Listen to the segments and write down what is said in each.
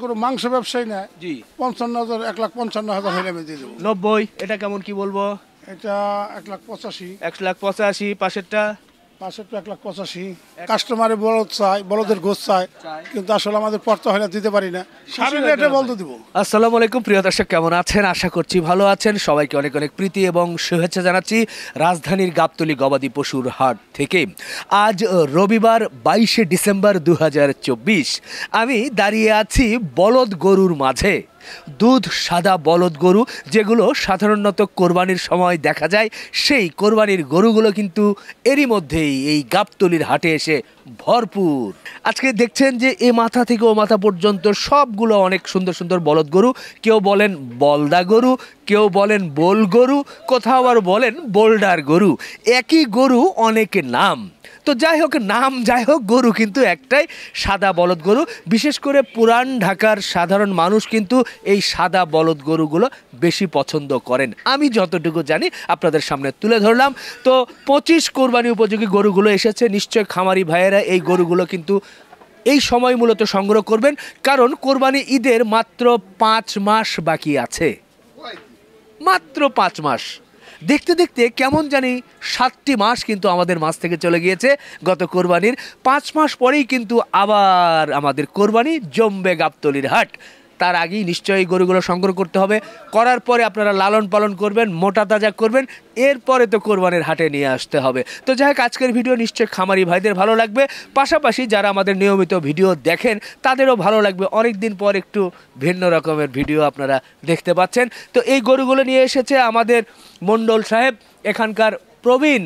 কোনো মাংস ব্যবসায়ী না, জি 55,000 1,55,000 হলে আমি দিয়ে দেবো। 90, এটা কেমন কি বলবো? এটা 1,85,000, 1,85,000, পাশেরটা পাশেরটা 1,85,000। কাস্টমারে বলদ চাই, বলদের গোছ চাই, কিন্তু আসলে আমাদের পড়তে হয় না, দিতে পারি না। সাড়ে রেটে বলতে দিব। আসসালামু আলাইকুম প্রিয় দর্শক, কেমন আছেন? আশা করছি ভালো আছেন। সবাইকে অনেক অনেক প্রীতি এবং শুভেচ্ছা জানাচ্ছি রাজধানীর গাবতলী গবাদি পশুর হাট থেকে। আজ রবিবার 22শে ডিসেম্বর 2024। আমি দাঁড়িয়ে আছি বলদ গরুর মাঝে। দুধ সাদা বলদ গরু যেগুলো সাধারণত কোরবানির সময় দেখা যায়, সেই কোরবানির গরুগুলো কিন্তু এরই মধ্যেই এই গাবতলীর হাটে এসে ভরপুর। আজকে দেখছেন যে এ মাথা থেকে ও মাথা পর্যন্ত সবগুলো অনেক সুন্দর সুন্দর বলদ গরু। কেউ বলেন বলদা গরু, কেউ বলেন বোল গরু, কোথাও আবার বলেন বোল্ডার গরু। একই গরু অনেক নাম। তো যাই হোক, নাম যাই হোক, গরু কিন্তু একটাই, সাদা বলদ গরু। বিশেষ করে পুরান ঢাকার সাধারণ মানুষ কিন্তু এই সাদা বলদ গরুগুলো বেশি পছন্দ করেন। আমি যতটুকু জানি আপনাদের সামনে তুলে ধরলাম। তো 25 কোরবানি উপযোগী গরুগুলো এসেছে। নিশ্চয় খামারি ভাইয়েরা এই গরুগুলো কিন্তু এই সময় মূলত সংগ্রহ করবেন, কারণ কোরবানি ঈদের মাত্র 5 মাস বাকি আছে। মাত্র 5 মাস। দেখতে দেখতে কেমন জানি 7টি মাস কিন্তু আমাদের মাছ থেকে চলে গিয়েছে। গত কোরবানির 5 মাস পরেই কিন্তু আবার আমাদের কোরবানি জমবে গাবতলীর হাট। তার আগেই নিশ্চয়ই গরুগুলো সংগ্রহ করতে হবে। করার পরে আপনারা লালন পালন করবেন, মোটা তাজা করবেন, এরপরে তো কোরবানির হাটে নিয়ে আসতে হবে। তো যাই হোক, আজকের ভিডিও নিশ্চয়ই খামারি ভাইদের ভালো লাগবে, পাশাপাশি যারা আমাদের নিয়মিত ভিডিও দেখেন তাদেরও ভালো লাগবে। অনেক দিন পর একটু ভিন্ন রকমের ভিডিও আপনারা দেখতে পাচ্ছেন। তো এই গরুগুলো নিয়ে এসেছে আমাদের মণ্ডল সাহেব, এখানকার প্রবীণ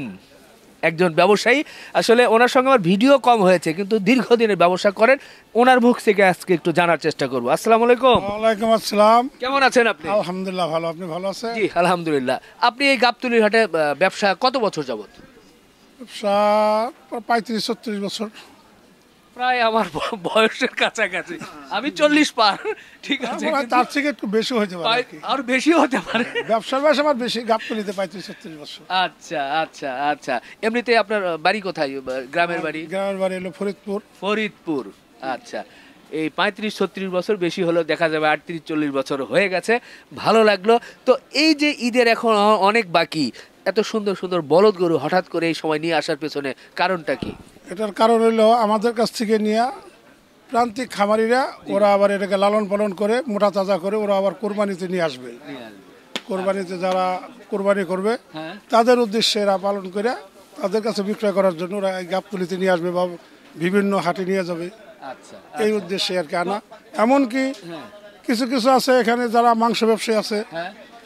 একজন ব্যবসায়ী। আসলে ওনার সঙ্গে আমার ভিডিও কম হয়েছে, কিন্তু দীর্ঘদিনের ব্যবসা করেন। ওনার মুখ থেকে আজকে একটু জানার চেষ্টা করবো। আসসালামু আলাইকুম। ওয়ালাইকুম আসসালাম। কেমন আছেন আপনি? আলহামদুলিল্লাহ ভালো, আপনি ভালো আছেন? জি আলহামদুলিল্লাহ। আপনি এই গাবতলীর হাটে ব্যবসা কত বছর যাবত? ব্যবসা 35-36 বছর। প্রায় আমার বয়সের কাছাকাছি। আমি 40 পার, ঠিক আছে, তার থেকে একটু বেশি হতে পারে, আর বেশি হতে পারে। ব্যবসার বয়স আমার বেশি, গাবতলীতে 35-36 বছর। আচ্ছা আচ্ছা আচ্ছা। এমনিতে আপনার বাড়ি কোথায়? গ্রামের বাড়ি? গ্রামের বাড়ি হলো ফরিদপুর। ফরিদপুর, আচ্ছা। এই 35-36 বছর বেশি হলো, দেখা যাবে 38-40 বছর হয়ে গেছে। ভালো লাগলো। তো এই যে ঈদের এখন অনেক বাকি, এত সুন্দর সুন্দর বলদ গরু হঠাৎ করে এই সময় নিয়ে আসার পেছনে কারণটা কি? এটার কারণ হলো আমাদের কাছ থেকে নিয়ে প্রান্তিক খামারিরা, ওরা আবার এটাকে লালন পালন করে মোটা তাজা করে ওরা আবার কোরবানিতে নিয়ে আসবে। কোরবানিতে যারা কোরবানি করবে তাদের উদ্দেশ্যে এরা পালন করে তাদের কাছে বিক্রয় করার জন্য ওরা এই গাবতলীতে নিয়ে আসবে বা বিভিন্ন হাটে নিয়ে যাবে। আচ্ছা, এই উদ্দেশ্যে আর কি আনা। এমনকি কিছু কিছু আছে এখানে যারা মাংস ব্যবসায়ী আছে,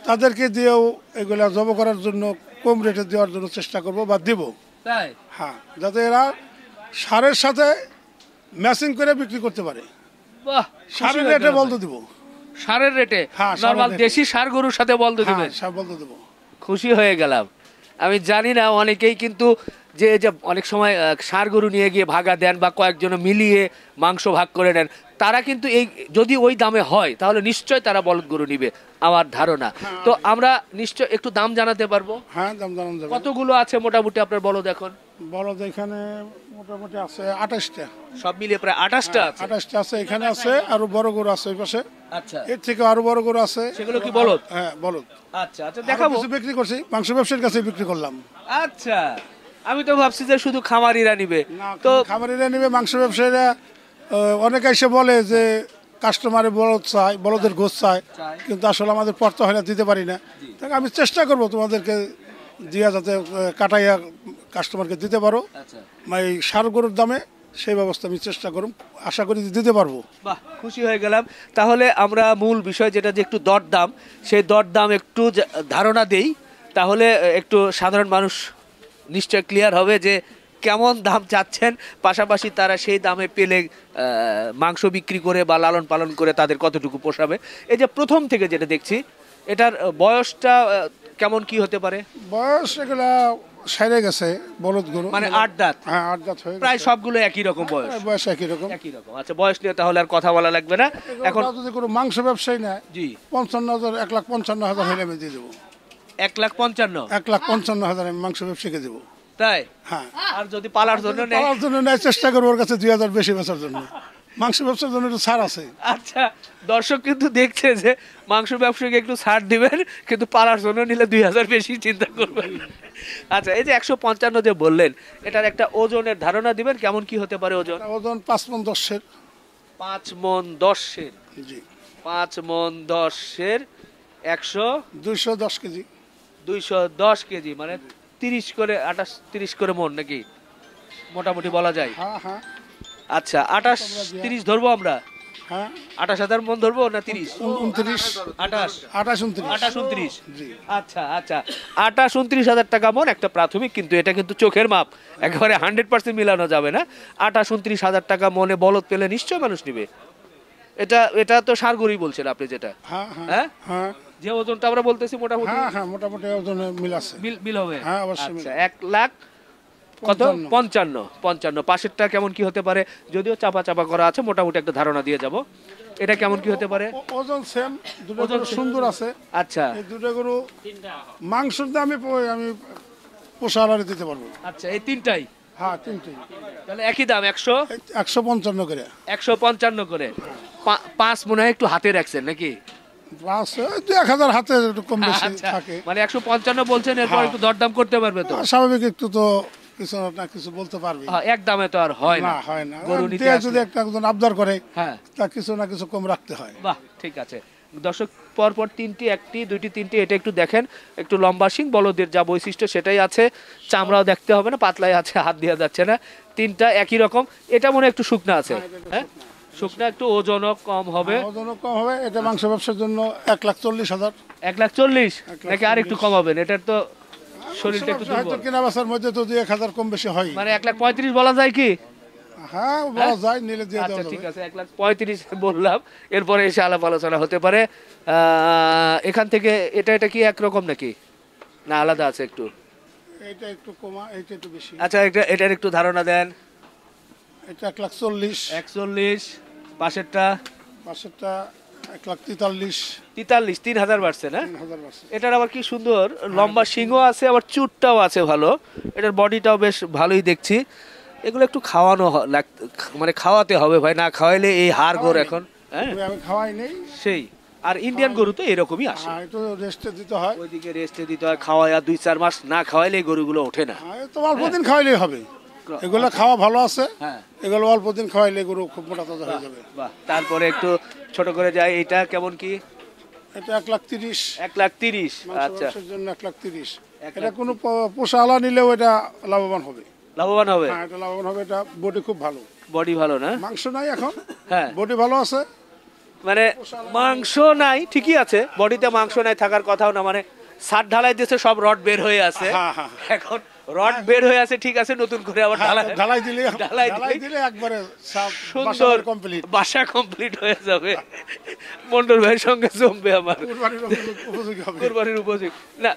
তাদেরকে দিয়েও এগুলা জব করার জন্য কম রেটে দেওয়ার জন্য চেষ্টা করব বা দেব। তাই? হ্যাঁ, যাতে এরা সারের সাথে ম্যাচিং করে বিক্রি করতে পারে। বাহ, সারের রেটে বলতে দিব। সারের রেটে? হ্যাঁ, নরমাল দেশি সার গরুর সাথে বলতে দিবেন? হ্যাঁ, বলতে দেব। খুশি হয়ে গেলাম। আমি জানি না অনেকেই কিন্তু যে অনেক সময় ষাঁড় গরু নিয়ে গিয়ে ভাগা দেন বা কয়েকজন মিলিয়ে মাংস ভাগ করে নেন, তারা কিন্তু এই যদি ওই দামে হয় তাহলে নিশ্চয় তারা বলদ গরু নিবে আমার ধারণা। তো আমরা নিশ্চয় একটু দাম জানাতে পারবো? হ্যাঁ, দাম জানানো যাবে। কতগুলো আছে মোটামুটি আপনার বলদ এখন? বলদ এখানে মোটামুটি আছে 28টা। সব মিলিয়ে প্রায় 28টা আছে? 28টা আছে, এখানে আছে, আরো বড় গরু আছে ওই পাশে। আচ্ছা, এর থেকে আরো বড় গরু আছে। সেগুলো কি বলদ? হ্যাঁ, বলদ। আচ্ছা আচ্ছা, দেখাবো। কিছু বিক্রি করছি, মাংস ব্যবসায়ীর কাছে বিক্রি করলাম। আচ্ছা, আমি তো ভাবছি যে শুধু খামারিরা নিবে। তো খামারিরা নিবে, মাংস ব্যবসায়ীরা অনেকে এসে বলে যে কাস্টমারে বলদ চাই, বলদের গোছ চাই, কিন্তু আসলে আমাদের পড়তে হয় না, দিতে পারি না। তাই আমি চেষ্টা করব তোমাদেরকে দিয়া যাতে কাটাইয়া কাস্টমারকে দিতে পারো এই সার গরুর দামে, সেই ব্যবস্থা আমি চেষ্টা করব, আশা করি দিতে পারবো। বাহ, খুশি হয়ে গেলাম। তাহলে আমরা মূল বিষয় যেটা যে একটু দরদাম, সেই দরদাম একটু ধারণা দেই, তাহলে একটু সাধারণ মানুষ নিশ্চয় ক্লিয়ার হবে যে কেমন দাম চাচ্ছেন, পাশাপাশি তারা সেই দামে পেলে মাংস বিক্রি করে বা লালন পালন করে তাদের কতটুকু পোষাবে। এই যে প্রথম থেকে যেটা দেখছি, এটার বয়সটা কেমন কি হতে পারে? বয়স এগুলা সাইরে গেছে বলদ গরু, মানে 8 দাঁত? হ্যাঁ, 8 দাঁত হয়ে প্রায় সবগুলো একই রকম বয়স? বয়স একই রকম। আচ্ছা, বয়স নিয়ে তাহলে আর কথা বলা লাগবে না। এখন যদি কোনো মাংস ব্যবসায়ী নেয়, জি 55,000 1,55,000 হলে আমি দিয়ে দেবো। 1,55,000? 1,55,000 আমি মাংস ব্যবসায়ীকে দেবো। তাই? হ্যাঁ। আর যদি পালার জন্য নেয়? পালার জন্য নেয় চেষ্টা করবো ওর কাছে 2,000 বেশি বেচার জন্য। মাংস ব্যবসার জন্য একটু ছাড় আছে। আচ্ছা, দর্শক কিন্তু দেখছে যে মাংস ব্যবসায়ীকে একটু ছাড় দিবেন, কিন্তু পালার জন্য নিলে 2000 বেশি চিন্তা করবেন। আচ্ছা, এই যে 155 যে বললেন, এটার একটা ওজনের ধারণা দিবেন, কেমন কি হতে পারে ওজন? ওজন 5 মণ 10-এর। 5 মণ 10-এর। জি। 5 মণ 10-এর 210 কেজি। 210 কেজি, মানে 30 করে 28 30 করে মণ নাকি মোটামুটি বলা যায়? হ্যাঁ হ্যাঁ। আচ্ছা, 28 30 ধরবো আমরা? হ্যাঁ। 28,000 মণ ধরবো না 30? 29 28 28 29। জি। আচ্ছা আচ্ছা, 28-29,000 টাকা মণ একটা প্রাথমিক, কিন্তু এটা কিন্তু চোখের মাপ, একেবারে 100% মিলানো যাবে না। 28-29,000 টাকা মনে বলদ পেলে নিশ্চয় মানুষ নিবে। এটা তো সারগরি বলছেন আপনি যেটা? হ্যাঁ হ্যাঁ হ্যাঁ, হ্যাঁ যে ওজনটা আমরা বলতেছি মোটামুটি হ্যাঁ হ্যাঁ, মোটামুটি ওজনে মিল আছে। মিল হবে? হ্যাঁ, অবশ্যই মিল। আচ্ছা, 1,00,000 কত? 55। পাশেরটা কেমন কি হতে পারে? যদিও চাপা চাপা করা আছে, মোটামুটি একটা ধারণা দিয়ে যাব। এটা কেমন কি হতে পারে? ওজন সেম, দুটো গরু সুন্দর আছে। আচ্ছা, এই দুটো গরু মাংসের দামে আমি পোষালারে দিতে পারবো। আচ্ছা, এই তিনটাই? হ্যাঁ, তিনটেই। তাহলে একই দাম 155 করে। 155 করে। 5 মনে হয় একটু হাতে রাখছেন নাকি? 1000 হাতে একটু কম বেশি আচ্ছা, থাকে। মানে 155 বলছেন, এরপর একটু দরদাম করতে পারবে তো? স্বাভাবিক, একটু তো কিছু না কিছু বলতে পারবে। এক দামে তো আর হয় না। না, হয় না। গরু নিতে দিয়ে আসলে। যদি একজন আবদার করে, হ্যাঁ, তা কিছু না কিছু কম রাখতে হয়। বাহ, ঠিক আছে। দর্শক, পরপর তিনটি, একটি দুইটি তিনটি, এটা একটু দেখেন, একটু লম্বা শিং, বলদের যা বৈশিষ্ট্য সেটাই আছে, চামড়াও দেখতে হবে না, পাতলাই আছে, হাত দেওয়া যাচ্ছে না, তিনটা একই রকম। এটা মনে হয় একটু শুকনা আছে, হ্যাঁ শুকনা, একটু ওজনও কম হবে। ওজনও কম হবে। এটা মাংস ব্যবসার জন্য 1,40,000। 1,40,000 নাকি আর একটু কমাবেন? এটার তো শরীরটা একটু হয়তো দুর্বল। কেনা বেচার মধ্যে তো 2-1,000 কম বেশি হয়। মানে 1,35,000 বলা যায় কি? হ্যাঁ, বলা যায়, নিলে দিয়ে আচ্ছা, দেওয়া ঠিক যাবে। আছে, 1,35,000 বললাম, এরপরে এসে আলাপ আলোচনা হতে পারে। এখান থেকে এটা কি একরকম নাকি, না আলাদা আছে একটু? এটা একটু কমা, এটা একটু বেশি। আচ্ছা, এটার একটু ধারণা দেন। এটা 1,40,000। 41। পাশেরটা? পাশেরটা 1,43,000। 43। 3,000 বাড়ছে না? 3,000 আছে। এটার আবার কি সুন্দর লম্বা শিংও আছে, আবার চুটটাও আছে ভালো, এটার বডিটাও বেশ ভালোই দেখছি। এগুলো একটু খাওয়ানো মানে খাওয়াতে হবে ভাই, না খাওয়াইলে এই হাড় গোর এখন। হ্যাঁ, আমি খাওয়াই নেই। সেই। আর ইন্ডিয়ান গরু তো এরকমই আসে, হ্যাঁ, একটু রেস্টে দিতে হয়। ওইদিকে রেস্টে দিতে হয়, খাওয়ায়, আর 2-4 মাস না খাওয়াইলে এই গরুগুলো ওঠে না। হ্যাঁ, তো অল্প দিন খাওয়াইলেই হবে। এগুলো খাওয়া ভালো আছে। হ্যাঁ, এগুলো অল্প দিন খাওয়াইলে গরু খুব মোটা তাজা হয়ে যাবে। বাহ। তারপরে একটু ছোট করে যায়, এটা কেমন কি? এটা 1,30,000। 1,30,000। মাংস আচ্ছা, ব্যবসার জন্য 1,30,000। এটা কোনো পোষা আলা নিলেও এটা লাভবান হবে। লাভবান হবে? হ্যাঁ, এটা লাভবান হবে। এটা বডি খুব ভালো। বডি ভালো না? মাংস নাই এখন, হ্যাঁ, বডি ভালো আছে। মানে মাংস নাই ঠিকই আছে, বডিতে মাংস নাই থাকার কথাও না, মানে ছাদ ঢালাই দিয়েছে, সব রড বের হয়ে আছে। হ্যাঁ, হ্যাঁ। এখন রড বের হয়ে আছে, ঠিক আছে, নতুন করে আবার ঢালাই দিলে ঢালাই দিলে একবারে সুন্দর কমপ্লিট, বাসা কমপ্লিট হয়ে যাবে। মন্ডল ভাইয়ের সঙ্গে জমবে আমার, কুরবানির উপযোগী হবে। কুরবানির উপযোগী না,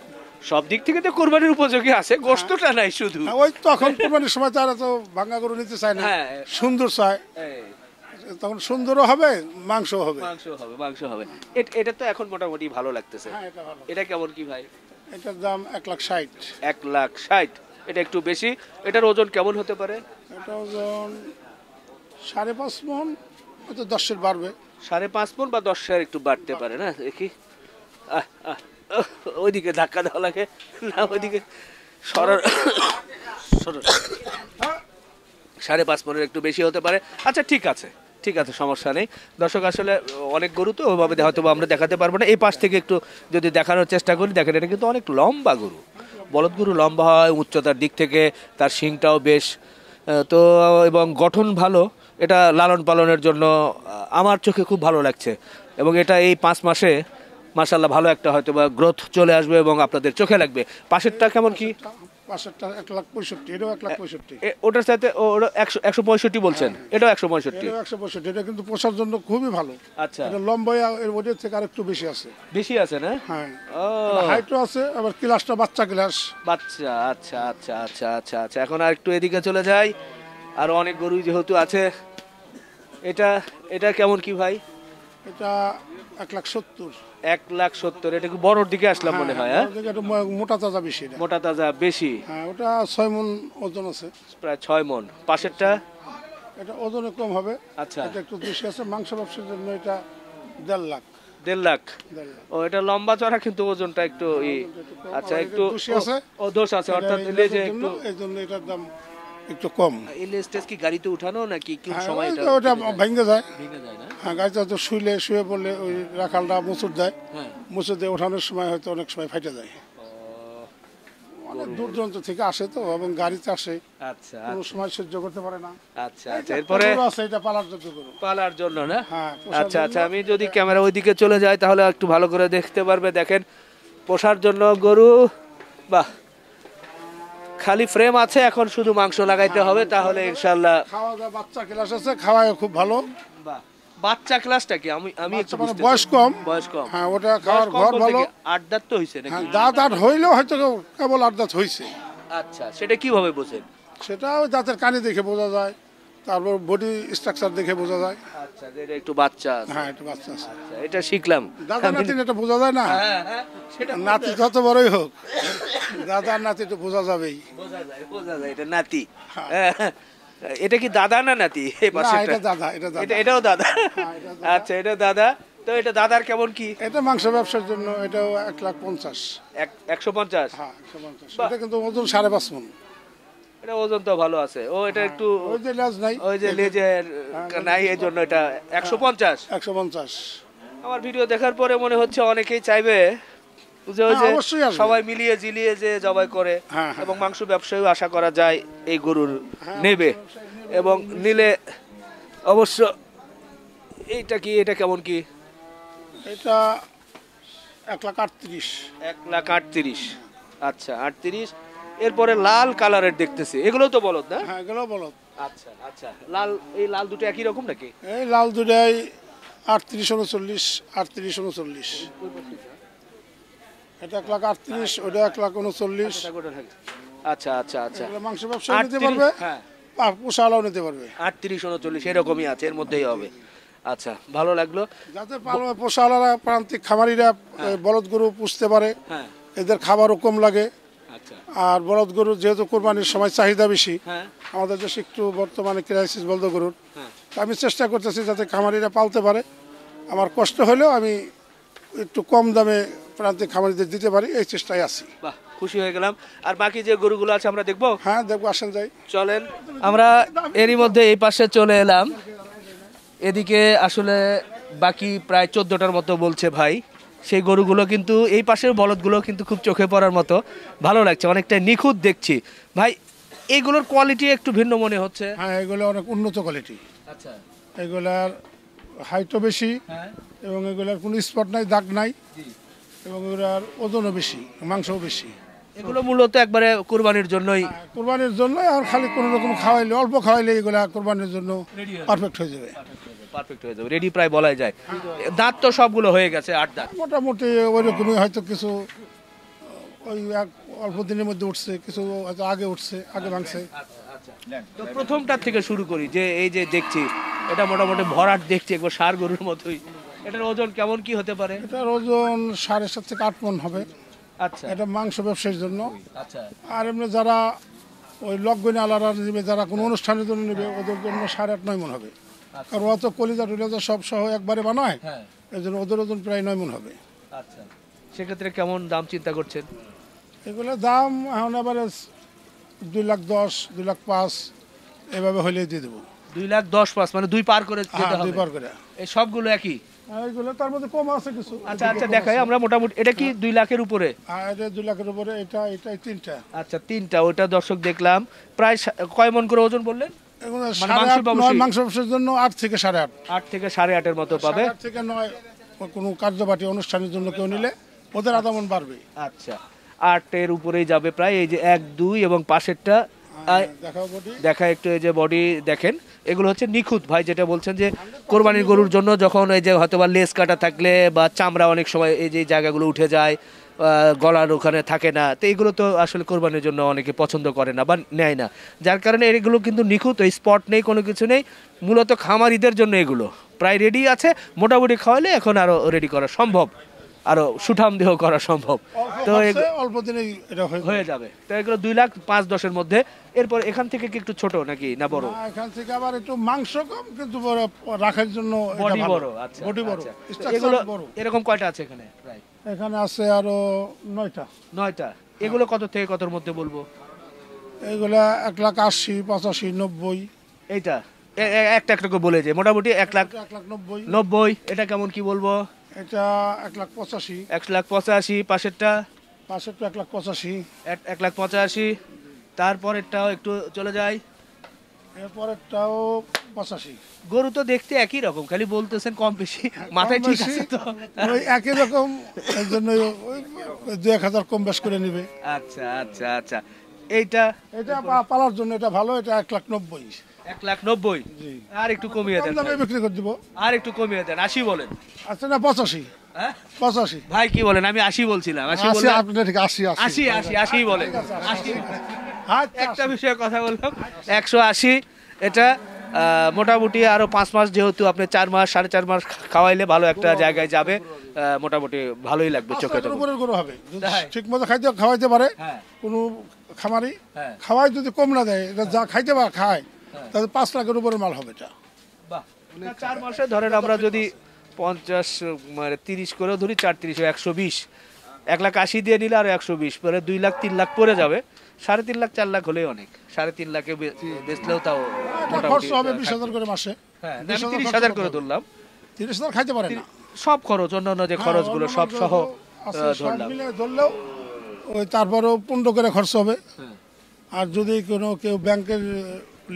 সব দিক থেকে তো কুরবানির উপযোগী আছে, গোশতটা নাই শুধু। ওই তখন কুরবানির সময় তারা তো ভাঙা গরু নিতে চায় না, হ্যাঁ, সুন্দর চায়, এই, তখন সুন্দরও হবে, মাংসও হবে। মাংস হবে। এটা তো এখন মোটামুটি ভালো লাগতেছে। হ্যাঁ, এটা ভালো। এটা কেমন কি ভাই? এটার দাম 1,60,000। 1,60,000। এটা একটু বেশি। এটার ওজন কেমন হতে পারে? এটা ওজন 5.5 মণ, হয়তো 10-এর বাড়বে। 5.5 মণ বা 10-এর একটু বাড়তে পারে না, দেখি। ওইদিকে ধাক্কা দেওয়া লাগে না, ওইদিকে সরার 5.5 মণের একটু বেশি হতে পারে। আচ্ছা, ঠিক আছে, ঠিক আছে, সমস্যা নেই। দর্শক, আসলে অনেক গরু তো ওইভাবে হয়তো আমরা দেখাতে পারবো না। এই পাশ থেকে একটু যদি দেখানোর চেষ্টা করি, দেখেন এটা কিন্তু অনেক লম্বা গরু, বলদ গরু লম্বা হয়, উচ্চতার দিক থেকে তার শিংটাও বেশ, তো এবং গঠন ভালো। এটা লালন পালনের জন্য আমার চোখে খুব ভালো লাগছে, এবং এটা এই 5 মাসে মাশাআল্লাহ ভালো একটা হয়তো বা গ্রোথ চলে আসবে এবং আপনাদের চোখে লাগবে। পাশেরটা কেমন কি? পাশেরটা 1,65,000, এটাও 1,65,000। ওটার সাথে 165 বলছেন, এটাও 165? এটাও 165। এটা কিন্তু পোষার জন্য খুবই ভালো। আচ্ছা, এটা লম্বা, এর ওদের থেকে আরেকটু বেশি আছে। বেশি আছে না? হ্যাঁ, ও, হাইটও আছে, আবার ক্লাসটা বাচ্চা ক্লাস। বাচ্চা, আচ্ছা আচ্ছা আচ্ছা আচ্ছা আচ্ছা। এখন আর একটু এদিকে চলে যাই, আর অনেক গরু যেহেতু আছে। এটা কেমন কি ভাই? এটা 1,70,000। 1,70,000। এটা কি বড়র দিকে আসলাম মনে হয়? হ্যাঁ, একটু মোটা তাজা বেশি। মোটা তাজা বেশি। হ্যাঁ, ওটা 6 মণ ওজন আছে, প্রায় 6 মণ। পাশেরটা? এটা ওজনে কম হবে। আচ্ছা। এটা একটু বেশি আছে। মাংস ব্যবসার জন্য এটা 1.5 লাখ। 1.5 লাখ। 1.5 লাখ। ও এটা লম্বা চড়া কিন্তু ওজনটা একটু আচ্ছা একটু দোষী আছে। ও দোষ আছে অর্থাৎ লেজে একটু এই জন্য এটার দাম একটু কম। এই লেজটেস কি গাড়িতে উঠানো নাকি কোন হ্যাঁ, সময় এটা ওটা ভেঙে যায়। ভেঙে যায় না? হ্যাঁ, গাড়িতে তো শুয়ে পড়লে ওই রাখালটা মুচুর দেয়। হ্যাঁ। মুচুর দিয়ে ওঠানোর সময় হয়তো অনেক সময় ফাইটে যায়। অনেক দূর দূরান্ত থেকে আসে তো, এবং গাড়িতে আসে, আচ্ছা কোনো সময় সহ্য করতে পারে না। আচ্ছা আচ্ছা এরপরে গরু আছে, এটা পালার যোগ্য গরু। পালার জন্য না? হ্যাঁ, পোষার আচ্ছা আচ্ছা জন্য। আমি যদি ক্যামেরা ওইদিকে চলে যাই তাহলে একটু ভালো করে দেখতে পারবে। দেখেন পোষার জন্য গরু, বাহ, খালি ফ্রেম আছে, এখন শুধু মাংস লাগাইতে হবে তাহলে ইনশাআল্লাহ। খাওয়া দাওয়া বাচ্চা ক্লাস আছে, খাওয়ায় খুব ভালো। বাহ, বাচ্চা ক্লাসটা কি? আমি একটু বাচ্চা মানে বুঝতে বয়স কম। বয়স কম। হ্যাঁ, ওটা খাওয়ার বয়স কম ঘর বলতে ভালো। কি 8 দাঁত তো হইছে নাকি? হ্যাঁ, দাঁত আট হইলেও হয়তো কেবল 8 দাঁত হয়েছে। আচ্ছা সেটা কিভাবে বোঝেন? সেটা ওই দাঁতের কানে দেখে বোঝা যায়, তারপর বডি স্ট্রাকচার দেখে বোঝা যায়। আচ্ছা যে এটা একটু বাচ্চা আছে। হ্যাঁ, একটু বাচ্চা আছে। আচ্ছা, এটা শিখলাম। দাদা নাতি এটা বোঝা যায় না। হ্যাঁ হ্যাঁ সেটা নাতি যত বড়ই হোক, দাদার নাতি একটু বোঝা যাবেই। বোঝা যায় এটা নাতি। হ্যাঁ, এটা কি দাদা না নাতি? এই না, পাশেরটা? এটা দাদা, এটা দাদা। এটাও দাদা। হ্যাঁ, এটা দাদা। আচ্ছা এটা দাদা। তো এটা দাদার কেমন কি? এটা মাংস ব্যবসার জন্য এটাও 1,50,000। 150? হ্যাঁ, 150। এটা কিন্তু ওজন 5.5 মণ। এটা ওজন তো ভালো আছে। ও এটা একটু ওই যে লেজ নাই, ওই যে লেজের নাই এই জন্য এটা 150। 150। আমার ভিডিও দেখার পরে মনে হচ্ছে অনেকেই চাইবে যে ওই যে হ্যাঁ, অবশ্যই আসবে। সবাই মিলিয়ে জিলিয়ে যে জবাই করে, হ্যাঁ, হ্যাঁ। এবং মাংস ব্যবসায়ীও আশা করা যায় এই গরুর নেবে, এবং নিলে অবশ্য। এইটা কি? এটা কেমন কি? এটা 1,38,000। 1,38,000। আচ্ছা 38। এরপরে লাল কালারের দেখতেছি, এগুলো তো বলদ না? হ্যাঁ, এগুলো বলো। আচ্ছা আচ্ছা লাল, এই লাল দুটো একই রকম নাকি? এই লাল দুটাই 38,39, 38,39। এটা 1,38,000, ওটা 1,39,000। আচ্ছা আচ্ছা আচ্ছা এগুলো মাংস ব্যবসায়ী নিতে 38, পারবে, হ্যাঁ পোষালাও নিতে পারবে। 38-39 এরকমই আছে, এর মধ্যেই হবে। আচ্ছা ভালো লাগলো। যাতে পোষালারা, প্রান্তিক খামারিরা বলদ গরু পুষতে পারে, হ্যাঁ এদের খাবারও কম লাগে। আচ্ছা আর বলদ গরু যেহেতু কোরবানির সময় চাহিদা বেশি, হ্যাঁ আমাদের দেশে একটু বর্তমানে ক্রাইসিস বলদ গরুর। হ্যাঁ তো আমি চেষ্টা করতেছি যাতে খামারিরা পালতে পারে। আমার কষ্ট হলেও আমি একটু কম দামে প্রান্তিক খামারিদের দিতে পারি, এই চেষ্টায় আছি। বাহ, খুশি হয়ে গেলাম। আর বাকি যে গরুগুলো আছে আমরা দেখবো। হ্যাঁ, দেখবো, আসেন যাই। চলেন আমরা এরই মধ্যে এই পাশে চলে এলাম। এদিকে আসলে বাকি প্রায় 14টার মতো বলছে ভাই। সেই গরুগুলো কিন্তু এই পাশের বলদগুলো কিন্তু খুব চোখে পড়ার মতো, ভালো লাগছে, অনেকটা নিখুঁত দেখছি ভাই। এইগুলোর কোয়ালিটি একটু ভিন্ন মনে হচ্ছে। হ্যাঁ, এগুলো অনেক উন্নত কোয়ালিটি। আচ্ছা এগুলার হাইটও বেশি, হ্যাঁ এবং এগুলার কোনো স্পট নাই, দাগ নাই, এবং এগুলার ওজনও বেশি, মাংসও বেশি। এগুলো মূলত একবারে কুরবানির জন্যই। কোরবানির জন্য, আর খালি কোনো রকম খাওয়াইলে, অল্প খাওয়াইলে এগুলা কোরবানির জন্য পারফেক্ট হয়ে যাবে। পারফেক্ট হয়ে যাবে, রেডি প্রায় বলাই যায়। দাঁত তো সবগুলো হয়ে গেছে, 8 দাঁত। মোটামুটি ওই রকমই, হয়তো কিছু ওই অল্প দিনের মধ্যে উঠছে, কিছু হয়তো আগে উঠছে, আগে ভাঙছে। তো প্রথমটার থেকে শুরু করি, যে এই যে দেখছি এটা মোটামুটি ভরাট দেখছি, একবার ষাঁড় গরুর মতোই। এটার ওজন কেমন কি হতে পারে? এটার ওজন 7.5 থেকে 8 মণ হবে। আচ্ছা এটা মাংস ব্যবসায়ীর জন্য। আচ্ছা আর এমনি যারা ওই লকগনি আলাদা নেবে, যারা কোনো অনুষ্ঠানের জন্য নেবে, ওদের জন্য 8.5-9 মণ হবে। কারণ অত কলিজা টলিজা সব সহ একবারে বানায়, হ্যাঁ এই জন্য ওদের ওজন প্রায় 9 মণ হবে। আচ্ছা সেক্ষেত্রে কেমন দাম চিন্তা করছেন? এগুলোর দাম এখন এবারে 2,10,000, 2,05,000 এভাবে হলে দিয়ে দেবো। 2,10,500 মানে 2 পার করে হ্যাঁ, যেতে 2 হবে। পার করে। এই সবগুলো একই? আর এগুলো তার মধ্যে কম আছে কিছু। আচ্ছা আচ্ছা দেখাই আমরা মোটামুটি। এটা কি 2 লাখের উপরে? আর এটা 2 লাখের উপরে। এটাই 3টা। আচ্ছা 3টা, ওটা দর্শক দেখলাম। প্রায় কয় মণ করে ওজন বললেন? এগুলো মানে মাংস ব্যবসায়ী? মাংস ব্যবসার জন্য 8 থেকে 8.5। 8 থেকে 8.5-এর মতো পাবে। 8 থেকে 9 কোনো কার্যবাটি অনুষ্ঠানের জন্য কেউ নিলে ওদের আধা মণ বাড়বে। আচ্ছা 8-এর উপরেই যাবে প্রায়। এই যে 1, 2 এবং পাশেরটা দেখাও বডি। দেখা একটু, এই যে বডি দেখেন, এগুলো হচ্ছে নিখুঁত ভাই, যেটা বলছেন যে কোরবানির গরুর জন্য যখন এই যে হয়তো বা লেজ কাটা থাকলে বা চামড়া অনেক সময় এই যে জায়গাগুলো উঠে যায়, গলার ওখানে থাকে না, তো এইগুলো তো আসলে কোরবানির জন্য অনেকে পছন্দ করে না বা নেয় না, যার কারণে এগুলো কিন্তু নিখুঁত, এই স্পট নেই, কোনো কিছু নেই। মূলত খামারিদের জন্য এগুলো প্রায় রেডি আছে, মোটামুটি খাওয়ালে এখন আরও রেডি করা সম্ভব। আরো সুঠাম দেহ করা সম্ভব। তো অল্প দিনেই এটা হয়ে যাবে। তো এগুলো 2,05,10-এর মধ্যে। এরপর এখান থেকে কি একটু ছোট নাকি না বড়? এখান থেকে আবার একটু মাংস কম কিন্তু রাখার জন্য বডি বড়। আচ্ছা, বডি বড়। এগুলো এরকম কয়টা আছে এখানে? প্রায় এখানে আছে আরো 9টা। 9টা। এগুলো কত থেকে কতর মধ্যে বলবো? এগুলা 1,80,000, 85,000, 90। এইটা একটা একটা করে বলে যে মোটামুটি 1,90,000। 1,90,000। এটা কেমন কি বলবো? এটা 1,85,000। 1,85,000। পাশেরটা? পাশেরটা 1,85,000। 1,85,000। তারপরেরটাও একটু চলে যায়, এরপরেরটাও 85। গরু তো দেখতে একই রকম, খালি বলতেছেন কম বেশি, মাথায় ঠিক আছে তো? ওই একই রকম, এর জন্য 2-1,000 কম বেশ করে নিবে। আচ্ছা আচ্ছা আচ্ছা। এইটা এটা পালার জন্য এটা ভালো, এটা 1,90,000। 1,90,000। আর একটু কমিয়ে দেন, দামে বিক্রি করে দিব। আর একটু কমিয়ে দেন, 80 বলেন। আচ্ছা না 85। হ্যাঁ 85 ভাই কি বলেন? আমি 80 বলছিলাম। 80 80 বললেন? আপনার ঠিক 80 80 বলেন। 80। আচ্ছা, একটা বিষয়ে কথা বললাম, 180। এটা মোটামুটি আরো 5 মাস, যেহেতু আপনি 4 মাস 4.5 মাস খাওয়াইলে ভালো একটা জায়গায় যাবে, মোটামুটি ভালোই লাগবে চোখে। তো উপরের গরু হবে যদি তাই? ঠিক মতো খাওয়াইতে পারে। হ্যাঁ কোনো খামারি হ্যাঁ খাওয়াই যদি কম না দেয়, এটা যা খাইতে পারে খায়, তাহলে 5 লাখের উপরে মাল হবে এটা। বাহ। 4 মাসে ধরেন আমরা যদি 50 মানে 30 করেও ধরি, 4 30 120, 1,80,000 দিয়ে নিলে আর 120 পরে 2 লাখ 3 লাখ পড়ে যাবে। 3.5 লাখ 4 লাখ হলেই অনেক। 3.5 লাখে বেচলেও তাও এটা খরচ হবে 20,000 করে মাসে। হ্যাঁ, আমি 30,000 করে ধরলাম। 30,000 খাইতে পারে না। সব খরচ, অন্যান্য যে খরচগুলো সব সহ আছে, সব ধরলাম। মিলে ধরলেও ওই তারপরেও 15 করে খরচ হবে। হ্যাঁ আর যদি কোনো কেউ ব্যাংকের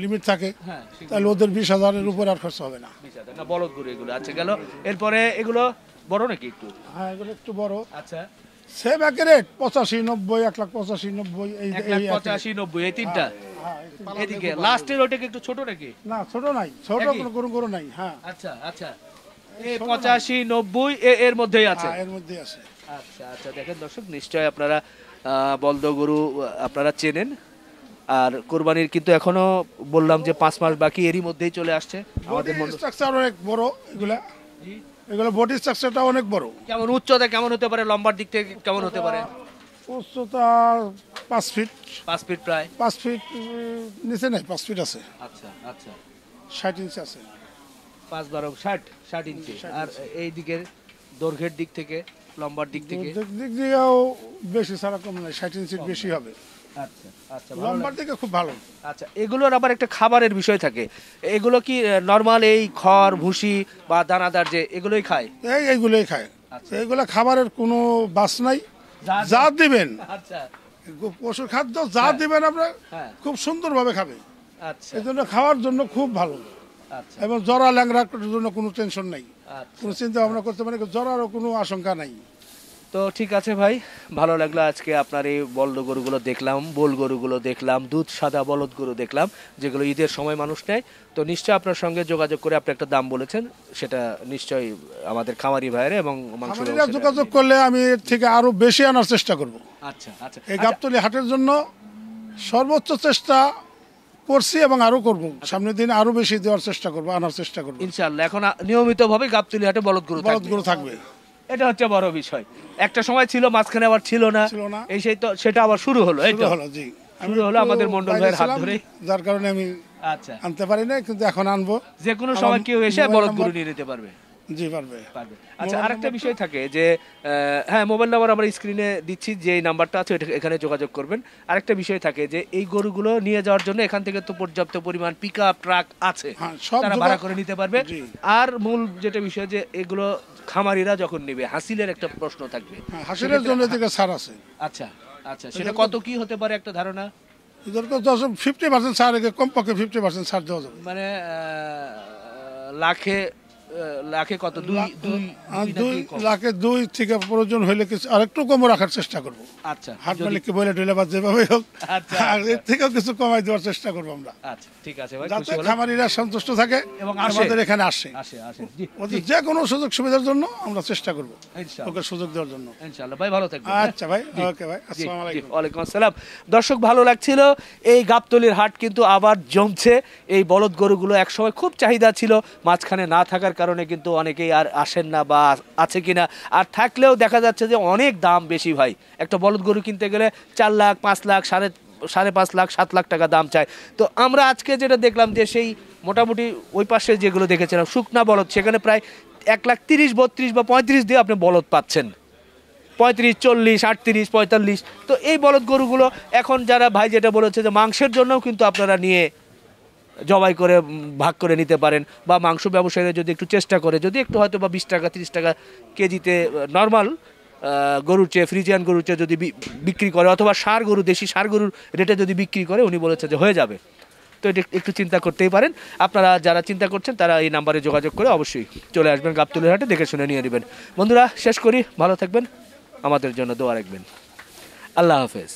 লিমিট থাকে, হ্যাঁ তাহলে ওদের 20,000-এর উপরে আর খরচ হবে না। 20,000 না, বলদ গরু এগুলো। আচ্ছা গেল। এরপরে এগুলো বড় নাকি একটু? হ্যাঁ, এগুলো একটু বড়। আচ্ছা, সেম একই রেট 85, 90, 1,85,000, 90, এই 1,85,000, 90 এই তিনটা। হ্যাঁ, এদিকে লাস্টের ওটা কি একটু ছোট নাকি? না ছোট নাই, ছোট একই? কোনো গরু গরু নাই। হ্যাঁ আচ্ছা আচ্ছা। এই 85, 90 এর মধ্যেই আছে। এর মধ্যে আছে। আচ্ছা আচ্ছা। দেখেন দর্শক, নিশ্চয় আপনারা বলদ গরু আপনারা চেনেন। আর কোরবানির কিন্তু এখনো বললাম যে 5 মাস বাকি, এরই মধ্যেই চলে আসছে আমাদের বডি স্ট্রাকচার অনেক বড় এগুলা। এগুলো বডি স্ট্রাকচারটা অনেক বড়। কেমন উচ্চতা কেমন হতে পারে? লম্বার দিক থেকে কেমন হতে পারে? উচ্চতা 5 ফিট। 5 ফিট প্রায়। 5 ফিট নিচে নাই, 5 ফিট আছে। আচ্ছা আচ্ছা। 60 ইঞ্চি আছে। 5 12 60 ইঞ্চি। আর এই দিকের দৈর্ঘ্যের দিক থেকে, লম্বার দিক থেকে? দিক দিয়েও বেশি ছাড়া কম নাই, 60 ইঞ্চির বেশি হবে। আচ্ছা আচ্ছা। লম্বার দিকে খুব ভালো। আচ্ছা, এগুলোর আবার একটা খাবারের বিষয় থাকে। এগুলো কি নরমাল এই খড় ভুসি বা দানাদার যে এগুলোই খায়? এইগুলোই খায়। এইগুলা খাবারের কোনো বাস নাই, যা দিবেন আচ্ছা পশুর খাদ্য যা দিবেন আপনার হ্যাঁ খুব সুন্দরভাবে খাবে। আচ্ছা এই জন্য খাওয়ার জন্য খুব ভালো। আচ্ছা এবং জরা ল্যাংড়ার জন্য কোনো টেনশন নাই, আচ্ছা। কোনো চিন্তা ভাবনা করতে পারে, জরারও কোনো আশঙ্কা নাই। তো ঠিক আছে ভাই, ভালো লাগলো আজকে আপনার এই বলদ গরুগুলো দেখলাম, বোল গরুগুলো দেখলাম, দুধ সাদা বলদ গরু দেখলাম, যেগুলো ঈদের সময় মানুষ নেয়। তো নিশ্চয়ই আপনার সঙ্গে যোগাযোগ করে আপনি একটা দাম বলেছেন, সেটা নিশ্চয়ই আমাদের খামারি ভাইয়েরা এবং মাংস খামারিরা ব্যবসায়ীরা যোগাযোগ করলে আমি এর থেকে আরো বেশি আনার চেষ্টা করব। আচ্ছা আচ্ছা। এই গাবতলী হাটের জন্য সর্বোচ্চ চেষ্টা করছি এবং আরো করব। সামনের দিনে আরো বেশি দেওয়ার চেষ্টা করব, আনার চেষ্টা করব ইনশাআল্লাহ। এখন নিয়মিতভাবে গাবতলী হাটে বলদ গরু বলদ থাকবে। গরু থাকবে। এটা হচ্ছে বড় বিষয়। একটা সময় ছিল, মাঝখানে আবার ছিল না, এই সেই তো সেটা আবার শুরু হলো। এই তো হলো, জি শুরু হলো আমাদের মন্ডল ভাইয়ের হাত ধরে। যার কারণে আমি আচ্ছা আনতে পারি না, কিন্তু এখন আনবো। যে কোনো সময় কেউ এসে বলদ গরু নিয়ে নিতে পারবে। জি পারবে। আচ্ছা, আরেকটা বিষয় থাকে যে হ্যাঁ, মোবাইল নাম্বার আমরা স্ক্রিনে দিচ্ছি, যে এই নাম্বারটা আছে এখানে যোগাযোগ করবেন। আরেকটা বিষয় থাকে যে এই গরুগুলো নিয়ে যাওয়ার জন্য এখান থেকে তো পর্যাপ্ত পরিমাণ পিকআপ ট্রাক আছে, তারা ভাড়া করে নিতে পারবে। আর মূল যেটা বিষয় যে এগুলো খামারিরা যখন নেবে, হাসিলের একটা প্রশ্ন থাকবে। হাসিলের জন্য থেকে ছাড় আছে। আচ্ছা আচ্ছা, সেটা কত কি হতে পারে একটা ধারণা? 50% ছাড়, কমপক্ষে 50% ছাড় দেওয়া যাবে। মানে লাখে লাখে কত? 2 লাখে 2 থেকে প্রয়োজন হইলে কিছু আরেকটু কম রাখার চেষ্টা করব। আচ্ছা, হাট মালিককে বলে ঢেলে বা যেভাবে হোক, আচ্ছা, আর এর থেকেও কিছু কমাই দেওয়ার চেষ্টা করবো আমরা। আচ্ছা ঠিক আছে ভাই, যাতে খামারিরা সন্তুষ্ট থাকে এবং আমাদের এখানে আসে। জি, ওদের যে কোনো সুযোগ সুবিধার জন্য আমরা চেষ্টা করব, ইনশাআল্লাহ ওকে সুযোগ দেওয়ার জন্য। ইনশাআল্লাহ ভাই, ভালো থাকবেন। আচ্ছা ভাই, ওকে ভাই, আসসালামু আলাইকুম। ওয়ালাইকুম আসসালাম। দর্শক, ভালো লাগছিল এই গাবতলীর হাট কিন্তু আবার জমছে। এই বলদ গরুগুলো একসময় খুব চাহিদা ছিল, মাঝখানে না থাকার কারণে কারণে কিন্তু অনেকেই আর আসেন না বা আছে কিনা, আর থাকলেও দেখা যাচ্ছে যে অনেক দাম বেশি ভাই। একটা বলদ গরু কিনতে গেলে 4 লাখ 5 লাখ সাড়ে 5 লাখ 7 লাখ টাকা দাম চায়। তো আমরা আজকে যেটা দেখলাম যে সেই মোটামুটি ওই পাশে যেগুলো দেখেছিলাম শুকনা বলদ, সেখানে প্রায় 1,30,000 32 বা 35 দিয়ে আপনি বলদ পাচ্ছেন, 35 40 38 45। তো এই বলদ গরুগুলো এখন যারা ভাই যেটা বলেছে যে মাংসের জন্যও কিন্তু আপনারা নিয়ে জবাই করে ভাগ করে নিতে পারেন, বা মাংস ব্যবসায়ীরা যদি একটু চেষ্টা করে, যদি একটু হয়তো বা 20 টাকা 30 টাকা কেজিতে নর্মাল গরুর চেয়ে, ফ্রিজিয়ান গরুর চেয়ে যদি বিক্রি করে, অথবা ষাঁড় গরু দেশি ষাঁড় গরুর রেটে যদি বিক্রি করে, উনি বলেছে যে হয়ে যাবে। তো এটা একটু চিন্তা করতেই পারেন। আপনারা যারা চিন্তা করছেন তারা এই নাম্বারে যোগাযোগ করে অবশ্যই চলে আসবেন গাবতলী হাটে, দেখে শুনে নিয়ে নেবেন। বন্ধুরা শেষ করি, ভালো থাকবেন, আমাদের জন্য দোয়া রাখবেন। আল্লাহ হাফেজ।